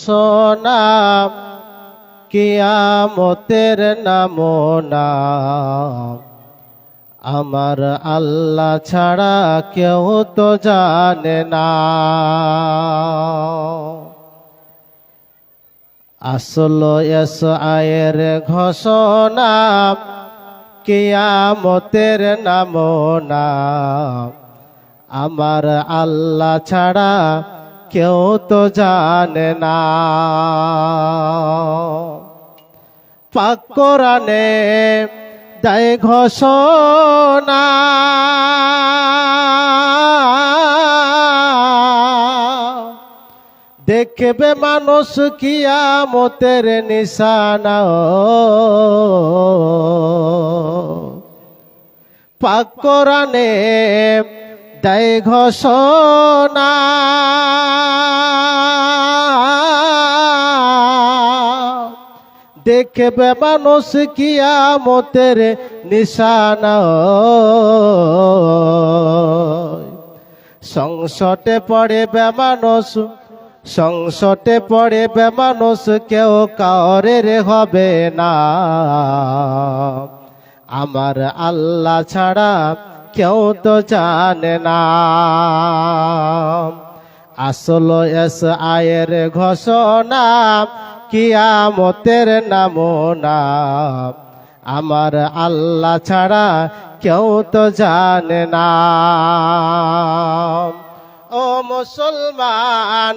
ঘোষণা কিয়ামতের নামনা আমার আল্লাহ ছাড়া কেউ তো জানে না। আসল আয়ের ঘোষণা কিয়ামতের নামনা আমার আল্লাহ ছাড়া কেউ তো জানে না। পাক কোরআনে দেয় ঘোষণা দেখবে মানুষ কিয়ামতের নিশানা। পাক কোরআনে দেয় ঘোষণা দেখবে মানুষ কিয়ামতের নিশানা। সংসটে পড়বে মানুষ, সংসটে পড়বে মানুষ, কেউ কাউরের হবে না আমার আল্লাহ ছাড়া কেউ তো জানে না। আসল আয়ের ঘোষণা কিয়ামতের নামনা আমার আল্লাহ ছাড়া কেউ তো জানে না। ও মুসলমান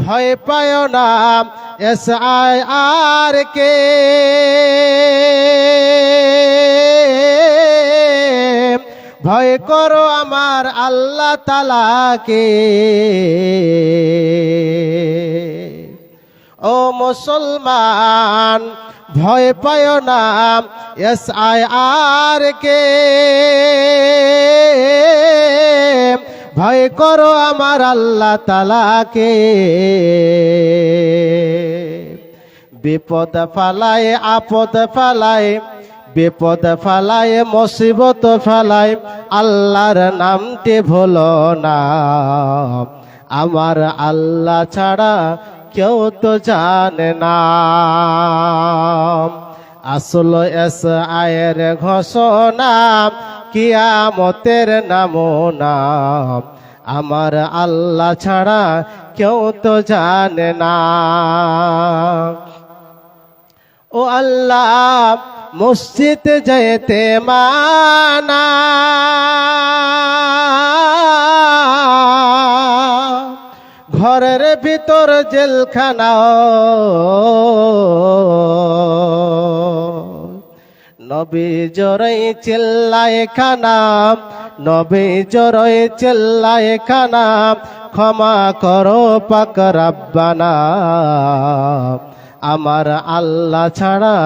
ভয় পায় না SIR কে, ভয় করো আমার আল্লাহ তাআলাকে। ও মুসলমান ভয় পায় না SIR কে, ভয় করো আমার আল্লাহ তাআলাকে। বিপদ ফালায় আপদ ফালায়, বিপদ ফালায় মুসিবত ফালায়, আল্লাহর নামটি ভুলো না আমার আল্লাহ ছাড়া কেউ তো জানে না। আসল আয়ের ঘোষণা কিয়ামতের নামনা আমার আল্লাহ ছাড়া কেউ তো জানে না। ও আল্লাহ মসজিদ যেতে মানা, ঘরের ভিতর জেলখানা, নবী জোরে চিল্লায় খানা, নবী জোরে চিল্লায় খানা, ক্ষমা করো পাক রব্বানা আমার আল্লাহ ছাড়া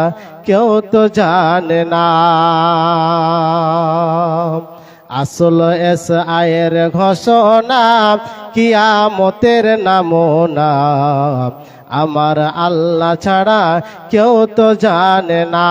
কেউ তো জানে না। আসল আয়ের ঘোষণা কিয়ামতের নামনা আমার আল্লাহ ছাড়া কেউ তো জানে না।